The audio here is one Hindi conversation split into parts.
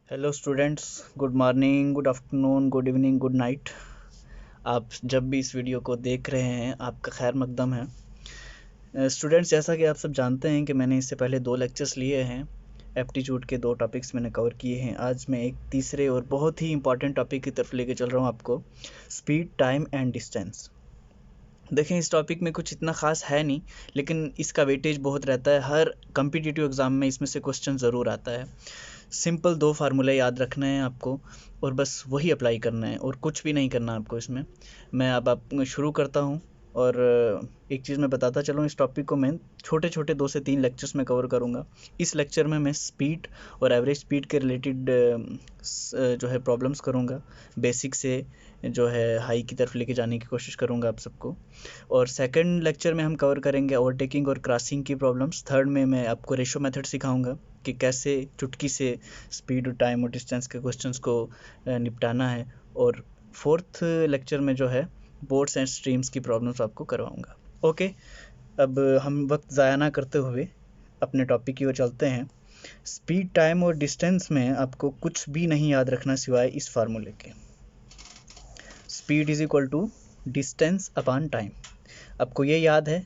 Hello students, good morning, good afternoon, good evening, good night. आप जब भी इस वीडियो को देख रहे हैं आपका खैर मकदम है। स्टूडेंट्स, जैसा कि आप सब जानते हैं कि मैंने इससे पहले 2 लेक्चर्स लिए हैं। एप्टीट्यूड के 2 टॉपिक्स मैंने कवर किए हैं। आज मैं एक तीसरे और बहुत ही इंपॉर्टेंट टॉपिक की तरफ लेके चल रहा हूँ आपको, स्पीड, टाइम एंड डिस्टेंस। देखें, इस टॉपिक में कुछ इतना ख़ास है नहीं, लेकिन इसका वेटेज बहुत रहता है। हर कम्पिटिटिव एग्ज़ाम में इसमें से क्वेश्चन ज़रूर आता है। सिंपल 2 फार्मूले याद रखने हैं आपको और बस वही अप्लाई करना है और कुछ भी नहीं करना आपको इसमें। मैं अब आप शुरू करता हूँ और एक चीज़ मैं बताता चलूँ, इस टॉपिक को मैं छोटे-छोटे 2 से 3 लेक्चर्स में कवर करूँगा। इस लेक्चर में मैं स्पीड और एवरेज स्पीड के रिलेटेड जो है प्रॉब्लम्स करूँगा। बेसिक से जो है हाई की तरफ लेके जाने की कोशिश करूँगा आप सबको। और सेकंड लेक्चर में हम कवर करेंगे ओवरटेकिंग और क्रॉसिंग की प्रॉब्लम्स। थर्ड में मैं आपको रेशो मेथड सिखाऊंगा कि कैसे चुटकी से स्पीड, टाइम और डिस्टेंस के क्वेश्चंस को निपटाना है। और फोर्थ लेक्चर में जो है बोर्ड्स एंड स्ट्रीम्स की प्रॉब्लम्स आपको करवाऊंगा। ओके, अब हम वक्त ज़ाया ना करते हुए अपने टॉपिक की ओर चलते हैं। स्पीड, टाइम और डिस्टेंस में आपको कुछ भी नहीं याद रखना सिवाय इस फार्मूले के। Speed is equal to distance upon time. आपको ये याद है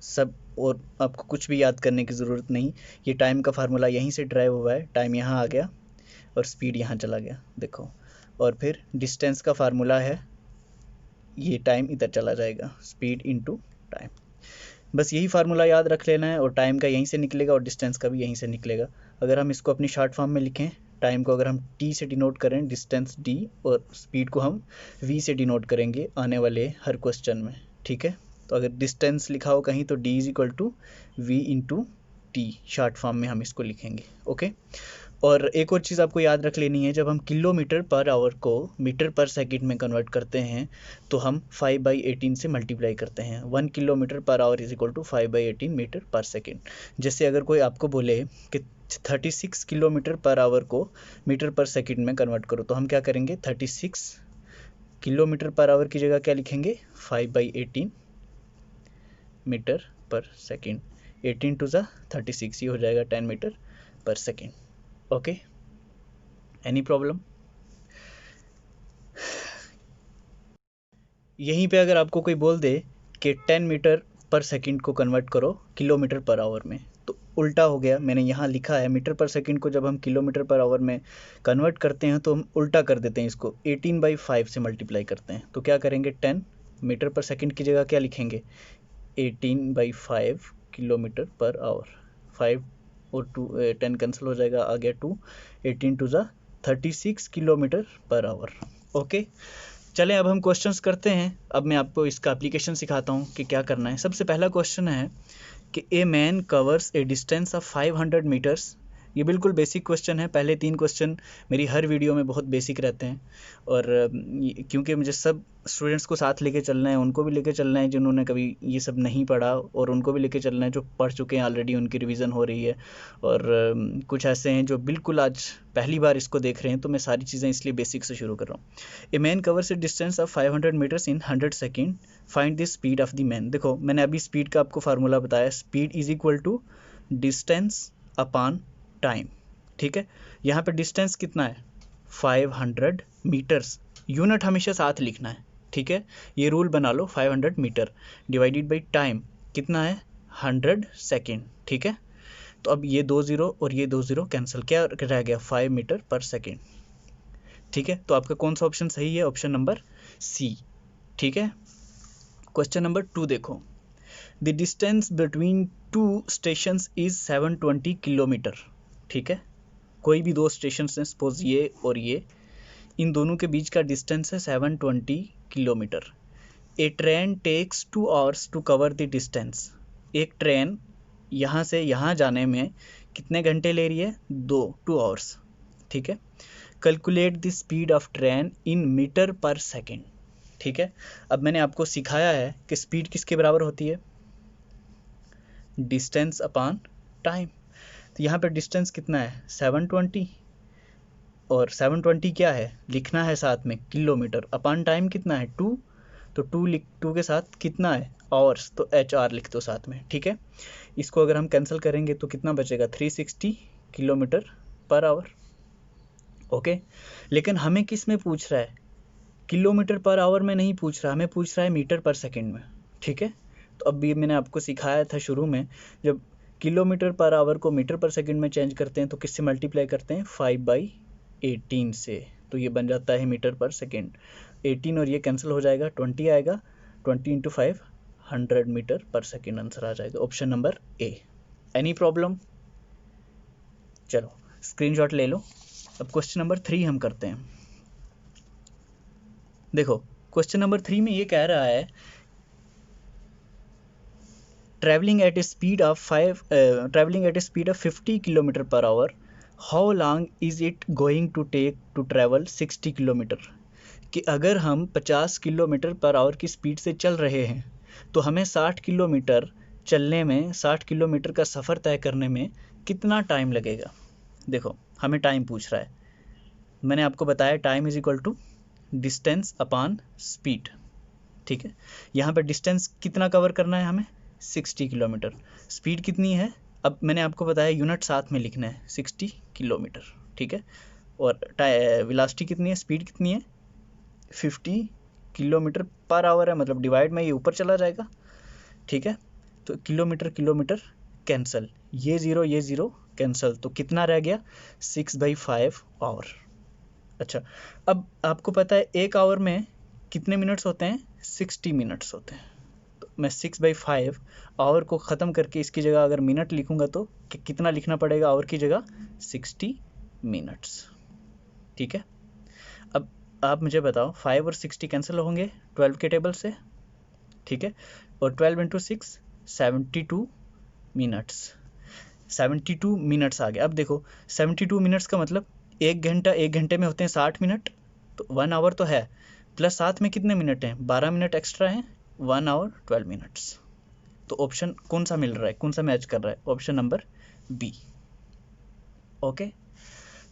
सब, और आपको कुछ भी याद करने की ज़रूरत नहीं। ये टाइम का फार्मूला यहीं से ड्राइव हुआ है। टाइम यहाँ आ गया और स्पीड यहाँ चला गया, देखो। और फिर डिस्टेंस का फार्मूला है, ये टाइम इधर चला जाएगा, स्पीड इनटू टाइम। बस यही फार्मूला याद रख लेना है और टाइम का यहीं से निकलेगा और डिस्टेंस का भी यहीं से निकलेगा। अगर हम इसको अपनी शॉर्ट फॉर्म में लिखें, टाइम को अगर हम टी से डिनोट करें, डिस्टेंस डी, और स्पीड को हम वी से डिनोट करेंगे आने वाले हर क्वेश्चन में, ठीक है। तो अगर डिस्टेंस लिखा हो कहीं तो D is equal to V into T, short form में हम इसको लिखेंगे। ओके, और एक और चीज़ आपको याद रख लेनी है, जब हम किलोमीटर पर आवर को मीटर पर सेकंड में कन्वर्ट करते हैं तो हम 5/18 से मल्टीप्लाई करते हैं। 1 kilometre per hour is equal to 5/18 metre per second. जैसे अगर कोई आपको बोले कि 36 किलोमीटर पर आवर को मीटर पर सेकंड में कन्वर्ट करो, तो हम क्या करेंगे, 36 किलोमीटर पर आवर की जगह क्या लिखेंगे, 5/18 मीटर पर सेकंड। 18 टू ज़ा 36, ही हो जाएगा 10 metre per second. Okay, any problem? यहीं पे अगर आपको कोई बोल दे कि 10 मीटर पर सेकंड को कन्वर्ट करो किलोमीटर पर आवर में, तो उल्टा हो गया। मैंने यहाँ लिखा है मीटर पर सेकंड को जब हम किलोमीटर पर आवर में कन्वर्ट करते हैं तो हम उल्टा कर देते हैं, इसको 18/5 से मल्टीप्लाई करते हैं। तो क्या करेंगे, 10 मीटर पर सेकंड की जगह क्या लिखेंगे, 18/5 किलोमीटर पर आवर। 5 और 2, 10 कैंसिल हो जाएगा, आ गया 2, 18 टू ज़ा 36 किलोमीटर पर आवर। ओके, चलें अब हम क्वेश्चंस करते हैं। अब मैं आपको इसका एप्लीकेशन सिखाता हूँ कि क्या करना है। सबसे पहला क्वेश्चन है कि a man covers a distance of 500 metres. ये बिल्कुल बेसिक क्वेश्चन है। पहले 3 क्वेश्चन मेरी हर वीडियो में बहुत बेसिक रहते हैं, और क्योंकि मुझे सब स्टूडेंट्स को साथ लेके चलना है, उनको भी लेके चलना है जिन्होंने कभी ये सब नहीं पढ़ा, और उनको भी लेके चलना है जो पढ़ चुके हैं ऑलरेडी, उनकी रिवीजन हो रही है। और कुछ ऐसे हैं जो बिल्कुल आज पहली बार इसको देख रहे हैं, तो मैं सारी चीज़ें इसलिए बेसिक से शुरू कर रहा हूँ। A man covers a distance of 500 metres in 100 second, find the speed of the man. देखो, मैंने अभी स्पीड का आपको फार्मूला बताया, speed is equal to distance upon time, ठीक है। यहाँ पे डिस्टेंस कितना है, 500 मीटर्स। यूनिट हमेशा साथ लिखना है, ठीक है। ये रूल बना लो, 500 मीटर डिवाइडेड बाई टाइम कितना है, 100 सेकेंड, ठीक है। तो अब ये 2 0 और ये 2 0 कैंसिल, क्या रह गया, 5 मीटर पर सेकेंड, ठीक है। तो आपका कौन सा ऑप्शन सही है, ऑप्शन नंबर सी, ठीक है। क्वेश्चन नंबर 2 देखो, the distance between 2 stations is 720 kilometre, ठीक है। कोई भी 2 स्टेशन हैं, सपोज ये और ये, इन दोनों के बीच का डिस्टेंस है 720 kilometre. A train takes 2 hours to cover the distance. एक ट्रेन यहाँ से यहाँ जाने में कितने घंटे ले रही है, 2 आवर्स, ठीक है। Calculate the speed of train in metre per second, ठीक है। अब मैंने आपको सिखाया है कि स्पीड किसके बराबर होती है, डिस्टेंस अपॉन टाइम। तो यहाँ पर डिस्टेंस कितना है, 720, और 720 क्या है, लिखना है साथ में किलोमीटर, अपॉन टाइम कितना है 2, तो 2 के साथ कितना है, आवर्स, तो HR लिख दो साथ में, ठीक है। इसको अगर हम कैंसिल करेंगे तो कितना बचेगा, 360 किलोमीटर पर आवर। ओके, लेकिन हमें किस में पूछ रहा है, किलोमीटर पर आवर में नहीं पूछ रहा, हमें पूछ रहा है मीटर पर सेकंड में। ठीक है, तो अब ये मैंने आपको सिखाया था शुरू में, जब किलोमीटर पर आवर को मीटर पर सेकंड में चेंज करते हैं तो किससे मल्टीप्लाई करते हैं, 5/18 से, तो ये बन जाता है मीटर पर सेकंड। 18 और ये कैंसिल हो जाएगा, 20 आएगा, 20 × 5 100 मीटर पर सेकंड आंसर आ जाएगा, option number A. Any problem? चलो स्क्रीनशॉट ले लो। अब क्वेश्चन नंबर 3 हम करते हैं। देखो क्वेश्चन नंबर 3 में ये कह रहा है traveling at a speed of 50 kilometre per hour, how long is it going to take to travel 60 kilometre, कि अगर हम 50 किलोमीटर पर आवर की स्पीड से चल रहे हैं तो हमें 60 किलोमीटर चलने में, 60 किलोमीटर का सफ़र तय करने में कितना टाइम लगेगा। देखो हमें टाइम पूछ रहा है, मैंने आपको बताया time is equal to distance upon speed. ठीक है, यहाँ पर डिस्टेंस कितना कवर करना है हमें, 60 किलोमीटर। स्पीड कितनी है, अब मैंने आपको बताया यूनिट साथ में लिखना है, 60 किलोमीटर। ठीक है, और वेलोसिटी कितनी है, स्पीड कितनी है, 50 किलोमीटर पर आवर है, मतलब डिवाइड में ये ऊपर चला जाएगा। ठीक है, तो किलोमीटर किलोमीटर कैंसिल, ये ज़ीरो कैंसिल, तो कितना रह गया, 6/5 आवर। अच्छा, अब आपको पता है एक आवर में कितने मिनट्स होते हैं, 60 मिनट्स होते हैं। तो मैं 6/5 आवर को ख़त्म करके इसकी जगह अगर मिनट लिखूंगा तो कितना लिखना पड़ेगा, आवर की जगह 60 मिनट्स। ठीक है, अब आप मुझे बताओ 5 और 60 कैंसिल होंगे 12 के टेबल से। ठीक है, और 12 × 6 72 मिनट्स, 72 मिनट्स आ गया। अब देखो 72 मिनट्स का मतलब एक घंटा, एक घंटे में होते हैं 60 मिनट, तो 1 आवर तो है, प्लस साथ में कितने मिनट हैं, 12 मिनट एक्स्ट्रा हैं, 1 आवर 12 मिनट्स। तो ऑप्शन कौन सा मिल रहा है, कौन सा मैच कर रहा है, ऑप्शन नंबर बी। ओके,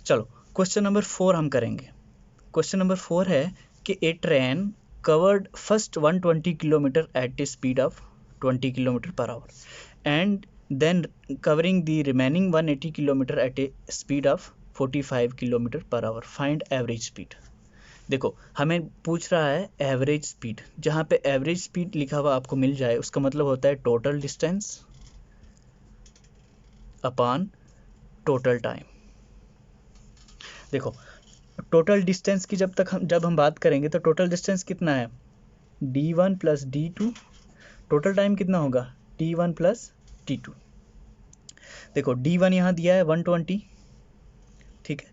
चलो क्वेश्चन नंबर 4 हम करेंगे। क्वेश्चन नंबर 4 है कि a train covered first 120 kilometre at a speed of 20 kilometre per hour and then covering the remaining 180 kilometre at a speed of 45 kilometre per hour, find average speed. देखो हमें पूछ रहा है एवरेज स्पीड, जहाँ पे एवरेज स्पीड लिखा हुआ आपको मिल जाए उसका मतलब होता है total distance upon total time. देखो टोटल डिस्टेंस की जब हम बात करेंगे तो टोटल डिस्टेंस कितना है, d1 + d2, टोटल टाइम कितना होगा, t1 + t2। देखो d1 यहाँ दिया है 120, ठीक है,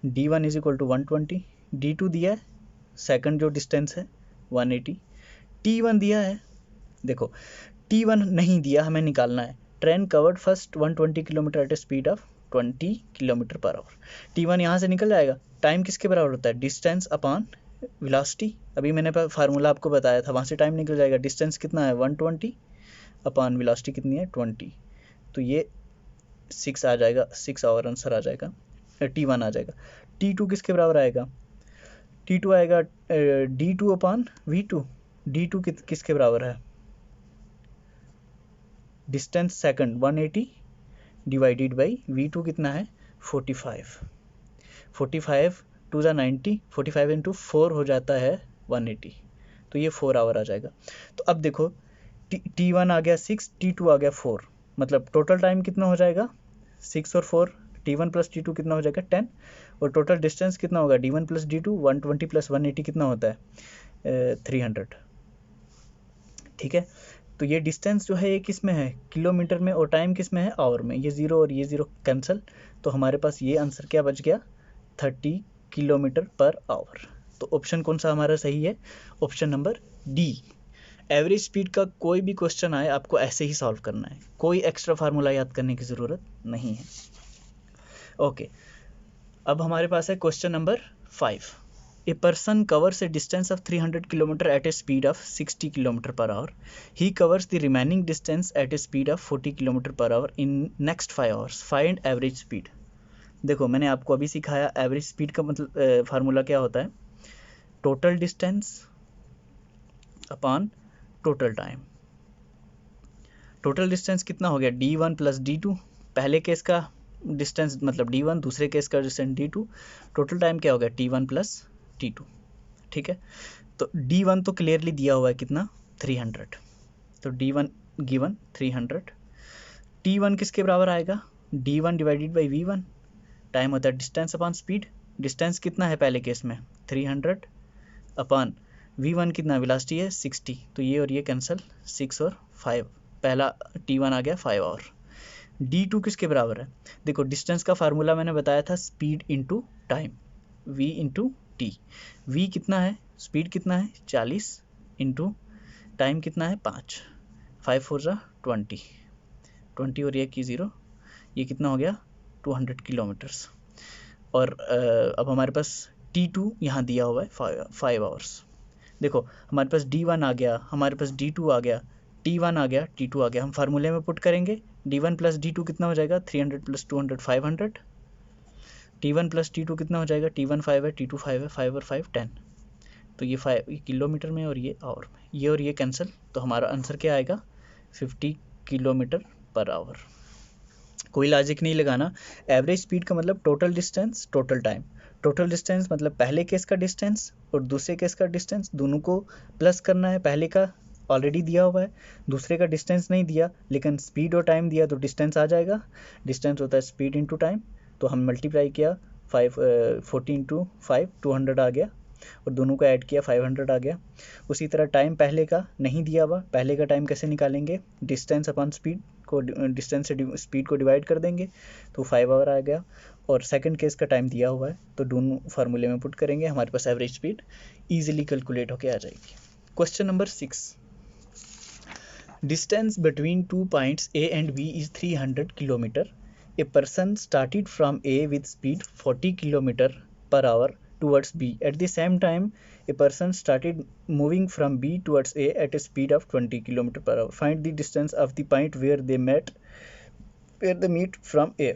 d1 = 120, d2 दिया है सेकंड जो डिस्टेंस है 180, t1 दिया है, देखो t1 नहीं दिया, हमें निकालना है। Train covered first 120 kilometre at a speed of 20 kilometre per hour, t1 यहाँ से निकल जाएगा, टाइम किसके बराबर होता है, डिस्टेंस अपॉन वेलोसिटी। अभी मैंने फार्मूला आपको बताया था, वहाँ से टाइम निकल जाएगा, डिस्टेंस कितना है 120 अपॉन वेलोसिटी कितनी है 20, तो ये 6 आ जाएगा, 6 आवर आंसर आ जाएगा, t1 आ जाएगा। t2 किसके बराबर आएगा, t2 आएगा d2 अपॉन v2, d2 किसके बराबर है, distance second 180 divided by v2 कितना है 45, 45 2 × 90, 45 × 4 हो जाता है 180, तो ये 4 आवर आ जाएगा। तो अब देखो t1 आ गया 6, t2 आ गया 4, मतलब टोटल टाइम कितना हो जाएगा 6 और 4, t1 + t2 कितना हो जाएगा 10, और टोटल डिस्टेंस कितना होगा d1 + d2 120 + 180 कितना होता है 300। ठीक है, तो ये डिस्टेंस जो है ये किस में है, किलोमीटर में, और टाइम किस में है, आवर में। ये 0 और ये 0 कैंसिल, तो हमारे पास ये आंसर क्या बच गया 30 किलोमीटर पर आवर। तो ऑप्शन कौन सा हमारा सही है, option number D. Average speed का कोई भी क्वेश्चन आए आपको ऐसे ही सॉल्व करना है, कोई एक्स्ट्रा फार्मूला याद करने की ज़रूरत नहीं है। ओके, अब हमारे पास है question number 5। A person covers a distance of 300 km at a speed of 60 km per hour. He covers the remaining distance at a speed of 40 km per hour in next 5 hours. Find average speed. देखो मैंने आपको अभी सिखाया एवरेज स्पीड का मतलब फार्मूला क्या होता है, total distance upon total time. Total distance कितना हो गया d1 + d2, पहले केस का डिस्टेंस मतलब d1, दूसरे केस का डिस्टेंस d2, टोटल टाइम क्या हो गया t1 प्लस t2, ठीक है। तो d1 तो क्लियरली दिया हुआ है कितना 300, तो d1 गिवन 300, t1 किसके बराबर आएगा d1 divided by v1, time होता है डिस्टेंस अपॉन स्पीड, डिस्टेंस कितना है पहले केस में 300 अपॉन v1 कितना वेलोसिटी है 60, तो ये और ये कैंसिल 6 और 5, पहला t1 आ गया 5 और d2 किसके बराबर है, देखो डिस्टेंस का फार्मूला मैंने बताया था speed into time, v into T, v कितना है स्पीड कितना है 40 इंटू टाइम कितना है 5, 5 4 जा 20, 20 और ये की 0, ये कितना हो गया 200 किलोमीटर्स। और अब हमारे पास t2 यहाँ दिया हुआ है 5 आवर्स। देखो हमारे पास d1 आ गया, हमारे पास d2 आ गया, t1 आ गया, t2 आ गया, हम फार्मूले में पुट करेंगे d1 प्लस d2 कितना हो जाएगा 300 प्लस 200 500, t1 प्लस t2 कितना हो जाएगा t1 5 है t2 5 है, 5 और 5 10, तो ये 5 ये किलोमीटर में और ये आवर में, ये और ये कैंसिल, तो हमारा आंसर क्या आएगा 50 किलोमीटर पर आवर। कोई लॉजिक नहीं लगाना, एवरेज स्पीड का मतलब total distance total time, total distance मतलब पहले केस का डिस्टेंस और दूसरे केस का डिस्टेंस दोनों को प्लस करना है, पहले का ऑलरेडी दिया हुआ है, दूसरे का डिस्टेंस नहीं दिया लेकिन स्पीड और टाइम दिया तो डिस्टेंस आ जाएगा, डिस्टेंस होता है स्पीड इंटू टाइम, तो हम मल्टीप्लाई किया 40 इंटू 5 200 आ गया और दोनों को ऐड किया 500 आ गया। उसी तरह टाइम पहले का नहीं दिया हुआ, पहले का टाइम कैसे निकालेंगे डिस्टेंस अपॉन स्पीड को, डिस्टेंस से स्पीड को डिवाइड कर देंगे तो 5 आवर आ गया, और सेकंड केस का टाइम दिया हुआ है तो दोनों फार्मूले में पुट करेंगे, हमारे पास एवरेज स्पीड इजीली कैलकुलेट होके आ जाएगी। Question number 6, distance between 2 points A and B is 300 kilometre, a person started from A with speed 40 kilometer per hour towards B. At the same time, a person started moving from B towards A at a speed of 20 km per hour. Find the distance of the point where they meet from A.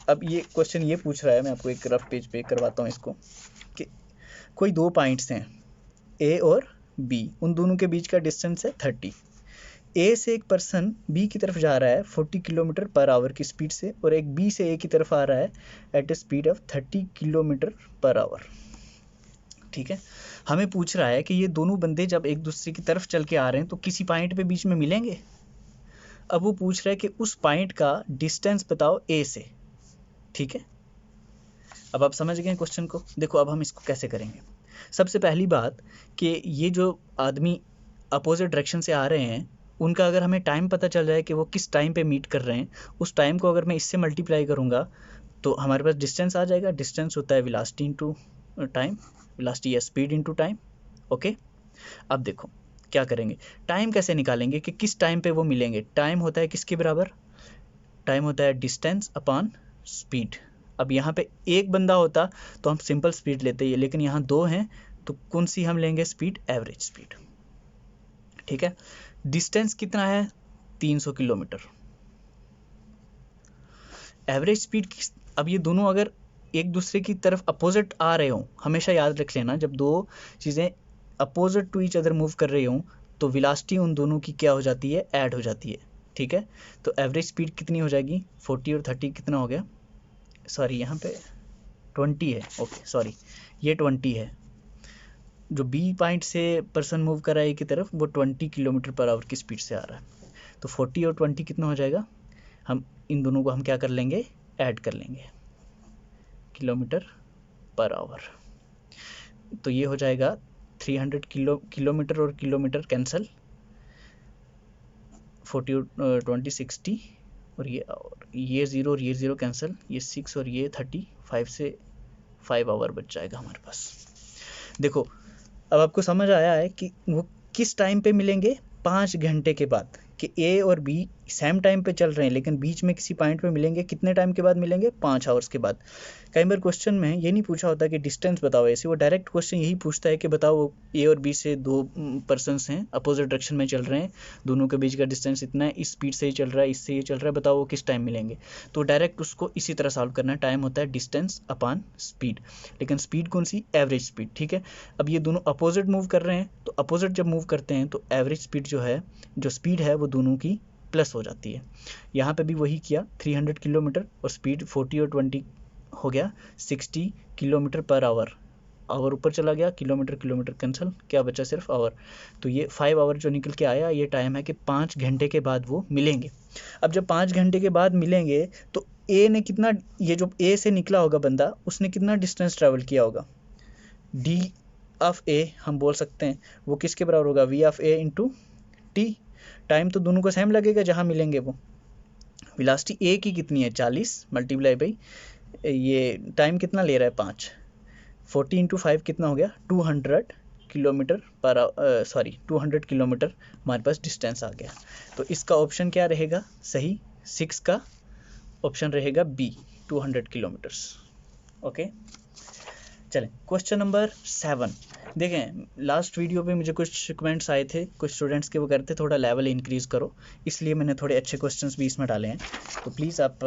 अब ये क्वेश्चन ये पूछ रहा है, मैं आपको एक रफ पेज पे करवाता हूँ इसको, कि कोई दो पॉइंट्स हैं A और B, उन दोनों के बीच का डिस्टेंस है 30, ए से एक पर्सन बी की तरफ जा रहा है 40 किलोमीटर पर आवर की स्पीड से, और एक बी से ए की तरफ आ रहा है at a speed of 30 kilometre per hour, ठीक है। हमें पूछ रहा है कि ये दोनों बंदे जब एक दूसरे की तरफ चल के आ रहे हैं तो किसी पॉइंट पे बीच में मिलेंगे। अब वो पूछ रहा है कि उस पॉइंट का डिस्टेंस बताओ ए से, ठीक है। अब आप समझ गए क्वेश्चन को। देखो अब हम इसको कैसे करेंगे। सबसे पहली बात कि ये जो आदमी अपोजिट डायरेक्शन से आ रहे हैं उनका अगर हमें टाइम पता चल जाए कि वो किस टाइम पे मीट कर रहे हैं, उस टाइम को अगर मैं इससे मल्टीप्लाई करूँगा तो हमारे पास डिस्टेंस आ जाएगा। डिस्टेंस होता है वेलोसिटी इनटू टाइम, वेलोसिटी या स्पीड इनटू टाइम, ओके। अब देखो क्या करेंगे, टाइम कैसे निकालेंगे कि किस टाइम पे वो मिलेंगे। टाइम होता है किसके बराबर, टाइम होता है डिस्टेंस अपॉन स्पीड। अब यहाँ पे एक बंदा होता तो हम सिंपल स्पीड लेते हैं, लेकिन यहाँ दो हैं तो कौन सी हम लेंगे स्पीड, एवरेज स्पीड, ठीक है। डिस्टेंस कितना है 300 किलोमीटर, एवरेज स्पीड। अब ये दोनों अगर एक दूसरे की तरफ अपोजिट आ रहे हों, हमेशा याद रख लेना जब दो चीज़ें opposite to each other move कर रही हों तो वेलोसिटी उन दोनों की क्या हो जाती है, ऐड हो जाती है, ठीक है। तो एवरेज स्पीड कितनी हो जाएगी 40 और 30 कितना हो गया, सॉरी यहाँ पे 20 है, ओके सॉरी ये 20 है। जो बी पॉइंट से पर्सन मूव कर रहा है की तरफ वो 20 किलोमीटर पर आवर की स्पीड से आ रहा है, तो 40 और 20 कितना हो जाएगा, हम इन दोनों को हम क्या कर लेंगे, ऐड कर लेंगे, किलोमीटर पर आवर। तो ये हो जाएगा 300 किलोमीटर और किलोमीटर कैंसिल, 40 और 20 60 और ये 0 और ये 0 कैंसिल, ये 6 और ये 30, 5 से 5 आवर बच जाएगा हमारे पास। देखो अब आपको समझ आया है कि वो किस टाइम पे मिलेंगे, 5 घंटे के बाद, कि ए और बी सेम टाइम पे चल रहे हैं लेकिन बीच में किसी पॉइंट पे मिलेंगे, कितने टाइम के बाद मिलेंगे, 5 आवर्स के बाद। कई बार क्वेश्चन में ये नहीं पूछा होता कि डिस्टेंस बताओ, ऐसे वो डायरेक्ट क्वेश्चन यही पूछता है कि बताओ ए और बी से दो पर्सन्स हैं अपोजिट डायरेक्शन में चल रहे हैं, दोनों के बीच का डिस्टेंस इतना है, इस स्पीड से ही चल रहा है, इससे ये चल रहा है, बताओ वो किस टाइम मिलेंगे। तो डायरेक्ट उसको इसी तरह सॉल्व करना है, टाइम होता है डिस्टेंस अपॉन स्पीड, लेकिन स्पीड कौन सी, एवरेज स्पीड, ठीक है। अब ये दोनों अपोजिट मूव कर रहे हैं तो अपोजिट जब मूव करते हैं तो एवरेज स्पीड जो है, जो स्पीड है वो दोनों की प्लस हो जाती है। यहाँ पे भी वही किया 300 किलोमीटर और स्पीड 40 और 20 हो गया 60 किलोमीटर पर आवर। आवर ऊपर चला गया, किलोमीटर किलोमीटर कैंसिल, क्या बचा सिर्फ आवर। तो ये 5 आवर जो निकल के आया, ये टाइम है कि 5 घंटे के बाद वो मिलेंगे। अब जब 5 घंटे के बाद मिलेंगे तो ए ने कितना, ये जो ए से निकला होगा बंदा, उसने कितना डिस्टेंस ट्रैवल किया होगा, डी ऑफ ए हम बोल सकते हैं, वो किसके बराबर होगा, v of a into t. Time तो दोनों को सेम लगेगा जहाँ मिलेंगे वो। वेलोसिटी ए की कितनी है 40 मल्टीप्लाई बाई ये टाइम कितना ले रहा है 5, 40 इंटू 5 कितना हो गया 200 किलोमीटर पर 200 किलोमीटर हमारे पास डिस्टेंस आ गया। तो इसका ऑप्शन क्या रहेगा सही, 6 का ऑप्शन रहेगा बी 200 किलोमीटर्स। ओके चलें, क्वेश्चन नंबर 7 देखें। लास्ट वीडियो पे मुझे कुछ कमेंट्स आए थे कुछ स्टूडेंट्स के, वो कहते थोड़ा लेवल इंक्रीज़ करो, इसलिए मैंने थोड़े अच्छे क्वेश्चंस भी इसमें डाले हैं। तो प्लीज़ आप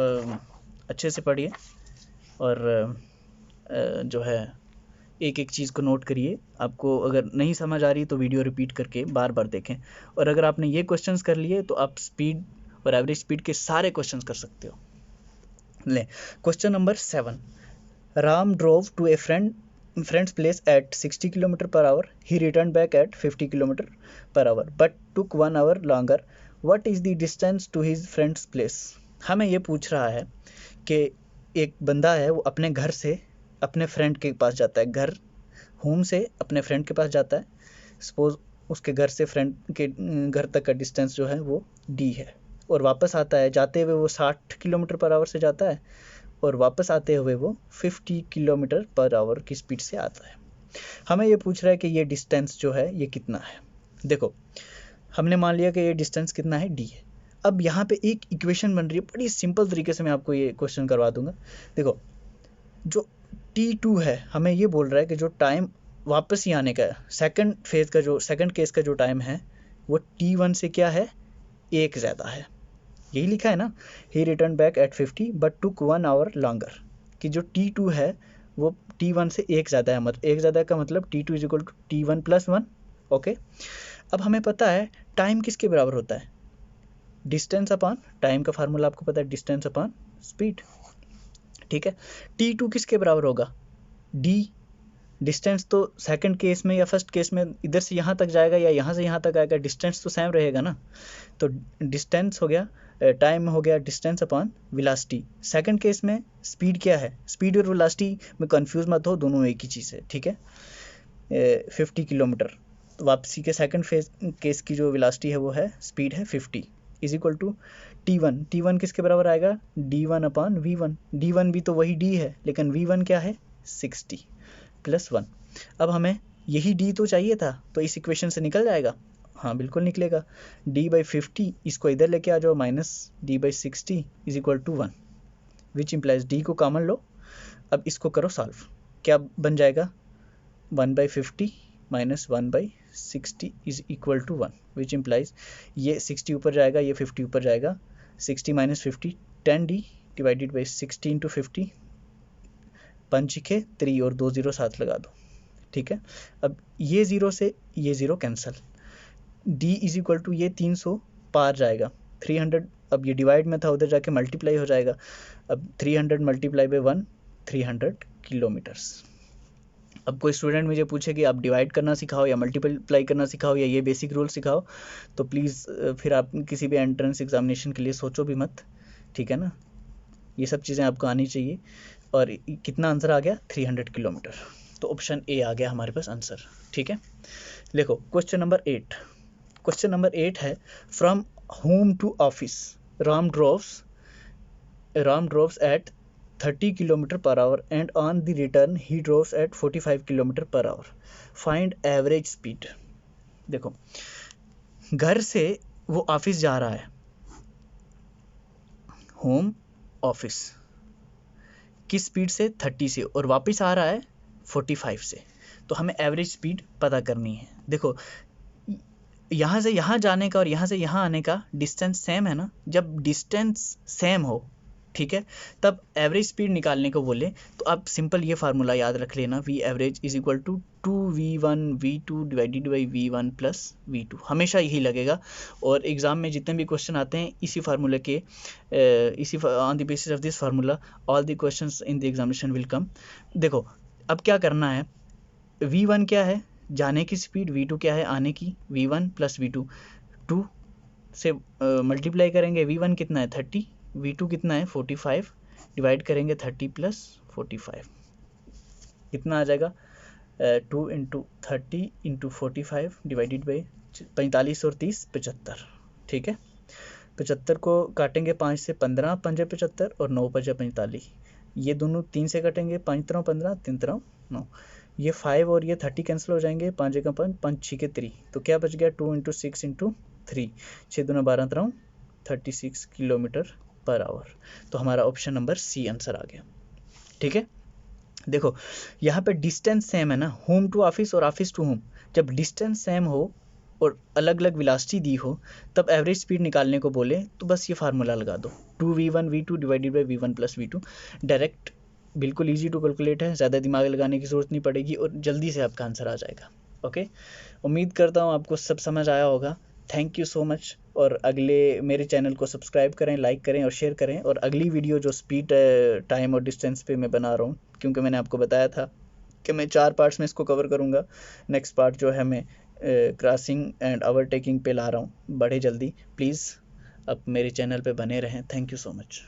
अच्छे से पढ़िए और जो है एक एक चीज़ को नोट करिए। आपको अगर नहीं समझ आ रही तो वीडियो रिपीट करके बार बार देखें। और अगर आपने ये क्वेश्चंस कर लिए तो आप स्पीड और एवरेज स्पीड के सारे क्वेश्चंस कर सकते हो। ले question number 7, Ram drove to a friend's place at 60 km per hour. He returned back at 50 km per hour but took 1 hour longer. What is the distance to his friend's place? हमें ये पूछ रहा है कि एक बंदा है, वो अपने घर से अपने फ्रेंड के पास जाता है, घर होम से अपने फ्रेंड के पास जाता है। सपोज उसके घर से फ्रेंड के घर तक का डिस्टेंस जो है वो d है, और वापस आता है, जाते हुए वो 60 किलोमीटर पर आवर से जाता है और वापस आते हुए वो 50 किलोमीटर पर आवर की स्पीड से आता है। हमें ये पूछ रहा है कि ये डिस्टेंस जो है ये कितना है। देखो हमने मान लिया कि ये डिस्टेंस कितना है, d है। अब यहाँ पे एक इक्वेशन बन रही है, बड़ी सिंपल तरीके से मैं आपको ये क्वेश्चन करवा दूंगा। देखो जो t2 है, हमें ये बोल रहा है कि जो टाइम वापस ही आने का है, सेकंड फेज का जो सेकंड केस का जो टाइम है वो t1 से क्या है, 1 ज़्यादा है। यही लिखा है ना, he return back at 50 but took 1 hour longer, कि जो t2 है वो t1 से 1 ज़्यादा है। मतलब 1 ज़्यादा का मतलब t2 is equal to t1 plus 1। Okay, अब हमें पता है टाइम किसके बराबर होता है, डिस्टेंस अपॉन टाइम का फार्मूला आपको पता है, डिस्टेंस अपॉन स्पीड। ठीक है, t2 किसके बराबर होगा, d। डिस्टेंस तो सेकंड केस में या फर्स्ट केस में इधर से यहाँ तक जाएगा या यहाँ से यहाँ तक आएगा, डिस्टेंस तो सेम रहेगा ना। तो डिस्टेंस हो गया, टाइम हो गया distance upon velocity. Second case में स्पीड क्या है, स्पीड और वेलोसिटी में कंफ्यूज मत हो, दोनों एक ही चीज़ है। ठीक है, 50 किलोमीटर, तो वापसी के सेकंड फेज केस की जो वेलोसिटी है वो है, स्पीड है 50 is equal to t1। t1 किसके बराबर आएगा, d1 अपॉन v1। d1 भी तो वही d है, लेकिन v1 क्या है 60 प्लस 1। अब हमें यही d तो चाहिए था, तो इस इक्वेशन से निकल जाएगा, हाँ बिल्कुल निकलेगा। d/50 इसको इधर लेके आ जाओ, minus d/60 is equal to 1, which implies d को कॉमन लो। अब इसको करो सॉल्व, क्या बन जाएगा 1/50 minus 1/60 is equal to 1, which implies ये 60 ऊपर जाएगा, ये 50 ऊपर जाएगा, 60 minus 50 10d divided by 60 into 50, 5 के 3 और 2 0 साथ लगा दो। ठीक है, अब ये 0 से ये 0 cancel, d is equal to ये 300 पार जाएगा, 300 अब ये डिवाइड में था, उधर जाके मल्टीप्लाई हो जाएगा। अब 300 मल्टीप्लाई बाई 1 300 किलोमीटर्स। अब कोई स्टूडेंट मुझे पूछे कि आप डिवाइड करना सिखाओ या मल्टीप्लाई करना सिखाओ या ये बेसिक रूल सिखाओ, तो प्लीज़ फिर आप किसी भी एंट्रेंस एग्जामिनेशन के लिए सोचो भी मत। ठीक है ना, ये सब चीज़ें आपको आनी चाहिए। और कितना आंसर आ गया 300 किलोमीटर, तो ऑप्शन ए आ गया हमारे पास आंसर। ठीक है, देखो क्वेश्चन नंबर 8। क्वेश्चन नंबर 8 है, from home to office Ram droves at 30 kilometre per hour and on the return he droves at 45 kilometre per hour, find average speed. देखो घर से वो ऑफिस जा रहा है, होम ऑफिस किस स्पीड से 30 से, और वापस आ रहा है 45 से। तो हमें एवरेज स्पीड पता करनी है। देखो यहाँ से यहाँ जाने का और यहाँ से यहाँ आने का डिस्टेंस सेम है ना, जब डिस्टेंस सेम हो, ठीक है। तब एवरेज स्पीड निकालने को बोले तो आप सिंपल ये फार्मूला याद रख लेना, v average is equal to 2v1v2 divided by v1 plus v2, हमेशा यही लगेगा। और एग्जाम में जितने भी क्वेश्चन आते हैं इसी फार्मूले के, इसी on the basis of this formula all the questions in the examination will come. देखो अब क्या करना है, v1 क्या है जाने की स्पीड, v2 क्या है आने की, v1 प्लस v2 2 से मल्टीप्लाई करेंगे, v1 कितना है 30, v2 कितना है 45, डिवाइड करेंगे 30 प्लस 45, कितना आ जाएगा 2 इंटू 30 इंटू 45 डिवाइडेड बाई 45 और 30 75, ठीक है। 75 को काटेंगे 5 से, 15 पंजे 75 और 9 पंजे 45, ये दोनों 3 से कटेंगे, 5 3 15 3 3 9, ये 5 और ये 30 कैंसिल हो जाएंगे, 5 का 5 5 6 के 3, तो क्या बच गया 2 इंटू 6 इंटू 3, 6 दूना 12 3 36 किलोमीटर पर आवर। तो हमारा ऑप्शन नंबर सी आंसर आ गया, ठीक है। देखो यहाँ पे डिस्टेंस सेम है ना, होम टू ऑफिस और ऑफिस टू होम, जब डिस्टेंस सेम हो और अलग अलग वेलोसिटी दी हो तब एवरेज स्पीड निकालने को बोले तो बस ये फार्मूला लगा दो, 2v1v2 divided by v1 plus v2, direct बिल्कुल इजी टू कैलकुलेट है, ज़्यादा दिमाग लगाने की ज़रूरत नहीं पड़ेगी और जल्दी से आपका आंसर आ जाएगा। ओके, उम्मीद करता हूँ आपको सब समझ आया होगा। थैंक यू सो मच, और अगले मेरे चैनल को सब्सक्राइब करें, लाइक करें और शेयर करें। और अगली वीडियो जो स्पीड, टाइम और डिस्टेंस पे मैं बना रहा हूँ, क्योंकि मैंने आपको बताया था कि मैं 4 पार्ट्स में इसको कवर करूँगा। नेक्स्ट पार्ट जो है मैं क्रॉसिंग एंड ओवरटेकिंग पे ला रहा हूँ, बढ़े जल्दी। प्लीज़ आप मेरे चैनल पे बने रहें। Thank you so much.